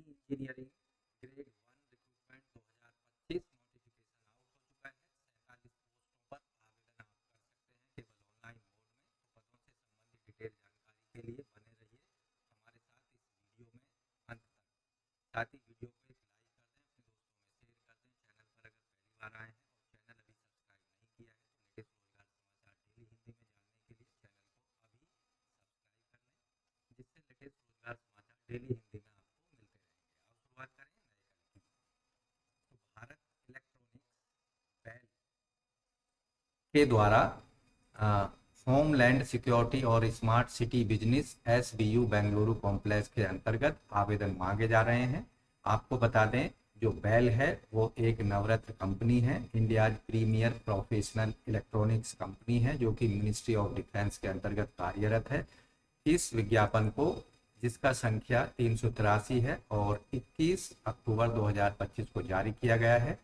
Engineering grade 1 recruitment 2025 notification out हो चुका है। 47 पोस्टों पर आवेदन आप कर सकते हैं केवल ऑनलाइन मोड में। तो पदों से संबंधित डिटेल जानकारी के लिए बने रहिए हमारे साथ इस वीडियो में अंत तक। साथ ही वीडियो को एक लाइक कर दें, अपने दोस्तों में शेयर कर दें। चैनल पर अगर पहली बार आए हैं और चैनल अभी सब्सक्राइब नहीं किया है तो लेटेस्ट रोजगार समाचार डेली हिंदी में जानने के लिए चैनल को अभी सब्सक्राइब कर लें, जिससे लेटेस्ट रोजगार समाचार डेली हिंदी में आपको मिलते रहेंगे। अब शुरुआत करें नए कल की। तो भारत इलेक्ट्रॉनिक्स बैल के द्वारा होमलैंड सिक्योरिटी और smart city business SBU Bengaluru complex के अंतर्गत आवेदन मांगे जा रहे हैं। आपको बता दें, जो बेल है वो एक नवरत्न कंपनी है, India premier professional electronics company है, जो कि मिनिस्ट्री ऑफ डिफेंस के अंतर्गत कार्यरत है। इस विज्ञापन को, जिसका संख्या 383 है और 21 अक्टूबर 2025 को जारी किया गया है।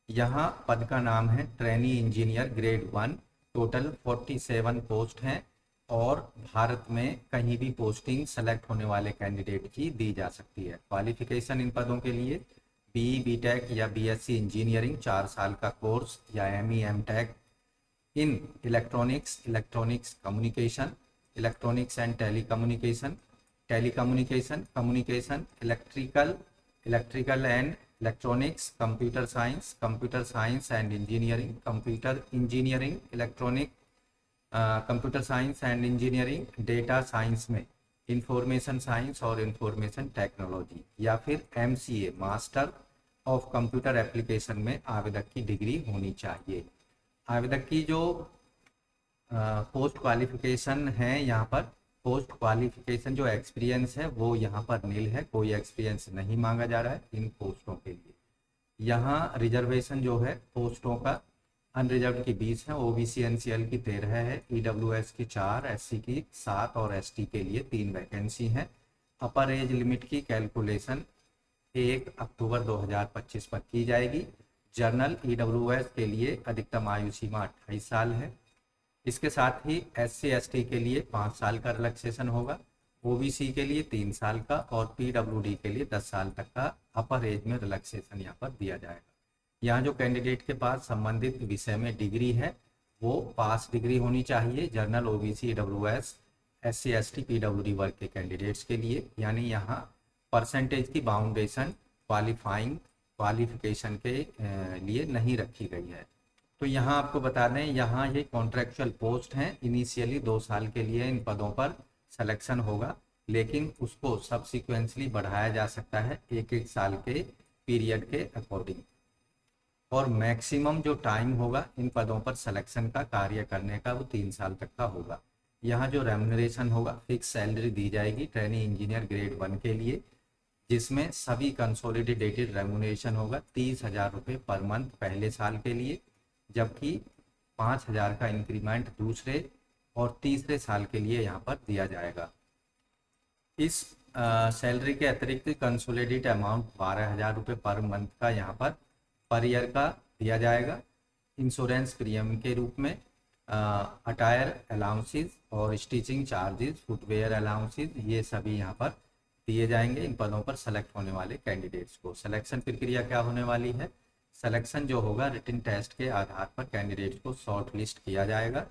यहाँ पद का नाम है trainee engineer grade 1। Total 47 post हैं और भारत में कहीं भी पोस्टिंग सेलेक्ट होने वाले कैंडिडेट की दी जा सकती है। क्वालिफिकेशन इन पदों के लिए BE/BTech या BSc इंजीनियरिंग 4 साल का कोर्स या ME/MTech in electronics communication, electronics and telecommunication, communication, electrical and electronics, computer science and engineering, computer engineering, electronic computer science and engineering, data science में इंफॉर्मेशन साइंस और information technology, या फिर MCA master of computer application में आवेदक की degree होनी चाहिए। आवेदक की जो पोस्ट क्वालिफिकेशन है, यहाँ पर पोस्ट क्वालिफिकेशन जो एक्सपीरियंस है वो यहाँ पर नील है, कोई एक्सपीरियंस नहीं मांगा जा रहा है इन पोस्टों के लिए। यहाँ रिजर्वेशन जो है पोस्टों का अनरिजर्व की 20 है, OBC NCL की 13 है, EWS की 4, SC की 7 और ST के लिए 3 वैकेंसी हैं। अपर एज लिमिट की कैलकुलेशन 1 अक्टूबर 2025 पर की जाएगी। जर्नल EWS के लिए अधिकतम आयु सीमा 28 साल है। इसके साथ ही SC ST के लिए 5 साल का रिलैक्सेशन होगा, OBC के लिए 3 साल का और PWD के लिए 10 साल तक का अपर एज में रिलैक्सेशन यहाँ पर दिया जाएगा। यहाँ जो कैंडिडेट के पास संबंधित विषय में डिग्री है वो पास डिग्री होनी चाहिए। Journal, OBC, EWS, SC ST, PWD वर्ग के कैंडिडेट्स के लिए, यानी यहाँ परसेंटेज की बाउंडेशन क्वालिफिकेशन के लिए नहीं रखी गई है। तो यहाँ आपको बता दें, यहाँ ये कॉन्ट्रेक्चुअल पोस्ट हैं। इनिशियली 2 साल के लिए इन पदों पर सिलेक्शन होगा, लेकिन उसको सब्सिक्वेंसली बढ़ाया जा सकता है 1-1 साल के पीरियड के अकॉर्डिंग। और मैक्सिमम जो टाइम होगा इन पदों पर सिलेक्शन का कार्य करने का वो 3 साल तक का होगा। यहाँ जो रेम्यूनरेशन होगा, फिक्स सैलरी दी जाएगी ट्रेनी इंजीनियर ग्रेड 1 के लिए, जिसमें सभी कंसोलिडेटेड रेम्यूनरेशन होगा 30,000 रुपये पर मंथ पहले साल के लिए, जबकि 5,000 का इंक्रीमेंट दूसरे और तीसरे साल के लिए यहाँ पर दिया जाएगा। इस सैलरी के अतिरिक्त कंसोलिडेटेड अमाउंट 12,000 रुपये पर मंथ का यहाँ पर ईयर का दिया जाएगा। इंश्योरेंस प्रीमियम के रूप में अटायर अलाउंसेस और स्टिचिंग चार्जेस, फुटवेयर अलाउंसेस, ये सभी यहाँ पर दिए जाएंगे इन पदों पर सेलेक्ट होने वाले कैंडिडेट्स को। सिलेक्शन प्रक्रिया क्या होने वाली है? सिलेक्शन जो होगा रिटन टेस्ट के आधार पर कैंडिडेट्स को शॉर्ट लिस्ट किया जाएगा।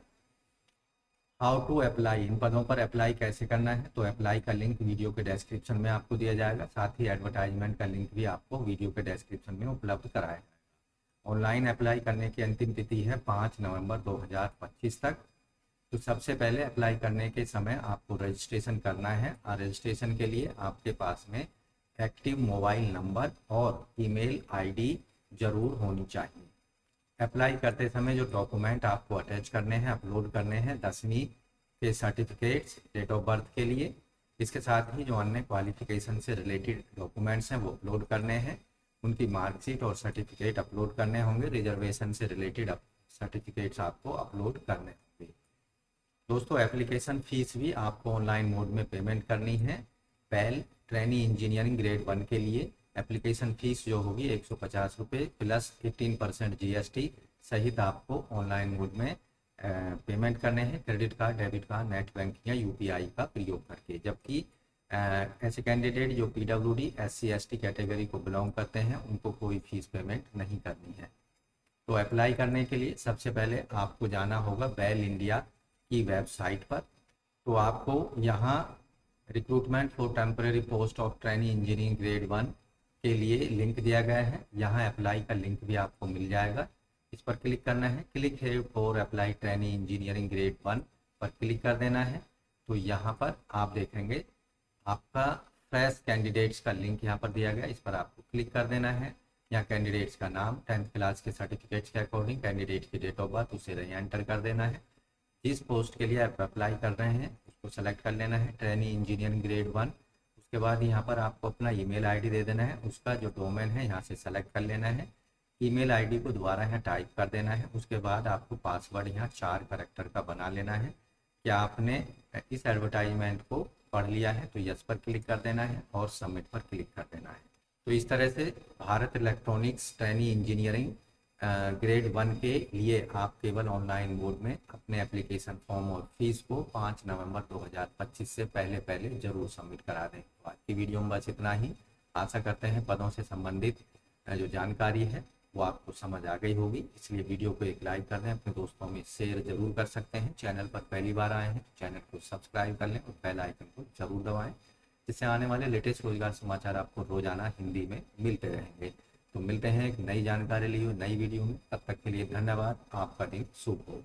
हाउ टू अप्लाई, इन पदों पर अप्लाई कैसे करना है? तो अप्लाई का लिंक वीडियो के डिस्क्रिप्शन में आपको दिया जाएगा, साथ ही एडवर्टाइजमेंट का लिंक भी आपको वीडियो के डिस्क्रिप्शन में उपलब्ध कराया जाएगा। ऑनलाइन अप्लाई करने की अंतिम तिथि है 5 नवंबर 2025 तक। तो सबसे पहले अप्लाई करने के समय आपको रजिस्ट्रेशन करना है और रजिस्ट्रेशन के लिए आपके पास में एक्टिव मोबाइल नंबर और ईमेल आईडी जरूर होनी चाहिए। अप्लाई करते समय जो डॉक्यूमेंट आपको अटैच करने हैं, अपलोड करने हैं, 10वीं के सर्टिफिकेट्स, डेट ऑफ बर्थ के लिए, इसके साथ ही जो अन्य क्वालिफिकेशन से रिलेटेड डॉक्यूमेंट्स हैं वो अपलोड करने हैं। उनकी मार्कशीट और सर्टिफिकेट अपलोड करने होंगे। रिजर्वेशन से रिलेटेड सर्टिफिकेट्स आपको अपलोड करने होंगे। दोस्तों, एप्लीकेशन फीस भी आपको ऑनलाइन मोड में पेमेंट करनी है। बेल ट्रेनी इंजीनियरिंग ग्रेड 1 के लिए एप्लीकेशन फीस जो होगी 150 रुपये प्लस 18% GST सहित आपको ऑनलाइन मोड में पेमेंट करने हैं, credit card, debit card, net banking या UPI का प्रयोग करके। जबकि ऐसे कैंडिडेट जो PWD SC ST कैटेगरी को बिलोंग करते हैं उनको कोई फीस पेमेंट नहीं करनी है। तो अप्लाई करने के लिए सबसे पहले आपको जाना होगा बेल इंडिया की वेबसाइट पर। तो आपको यहाँ recruitment for temporary post of trainee engineering grade 1 के लिए लिंक दिया गया है, यहाँ अप्लाई का लिंक भी आपको मिल जाएगा। इस पर क्लिक करना है, क्लिक है for apply trainee engineering grade 1 पर क्लिक कर देना है। तो यहाँ पर आप देखेंगे आपका फ्रेश कैंडिडेट्स का लिंक यहाँ पर दिया गया, इस पर आपको क्लिक कर देना है। यहाँ कैंडिडेट्स का नाम 10th क्लास के सर्टिफिकेट्स के अकॉर्डिंग कैंडिडेट की डेट ऑफ बर्थ उसे एंटर कर देना है। जिस पोस्ट के लिए आप अप्लाई कर रहे हैं उसको सेलेक्ट कर लेना है, ट्रेनी इंजीनियरिंग ग्रेड 1। उसके बाद यहाँ पर आपको अपना ईमेल आईडी दे देना है, उसका जो डोमेन है यहाँ से सेलेक्ट कर लेना है। ईमेल आईडी को दोबारा यहाँ टाइप कर देना है। उसके बाद आपको पासवर्ड यहाँ 4 कैरेक्टर का बना लेना है। क्या आपने इस एडवर्टाइजमेंट को पढ़ लिया है तो यस पर क्लिक कर देना है और सबमिट पर क्लिक कर देना है। तो इस तरह से Bharat electronics trainee engineering grade 1 के लिए आप केवल ऑनलाइन मोड में अपने एप्लीकेशन फॉर्म और फीस को 5 नवंबर 2025 से पहले जरूर सबमिट करा दें। तो आज की वीडियो में बस इतना ही। आशा करते हैं पदों से संबंधित जो जानकारी है वो आपको समझ आ गई होगी, इसलिए वीडियो को एक लाइक कर दें, अपने दोस्तों में शेयर जरूर कर सकते हैं। चैनल पर पहली बार आए हैं तो चैनल को सब्सक्राइब कर लें और बेल आइकन को जरूर दबाएं, जिससे आने वाले लेटेस्ट रोजगार समाचार आपको रोजाना हिंदी में मिलते रहेंगे। तो मिलते हैं एक नई जानकारी लिए नई वीडियो में, तब तक के लिए धन्यवाद। आपका दिन शुभ हो।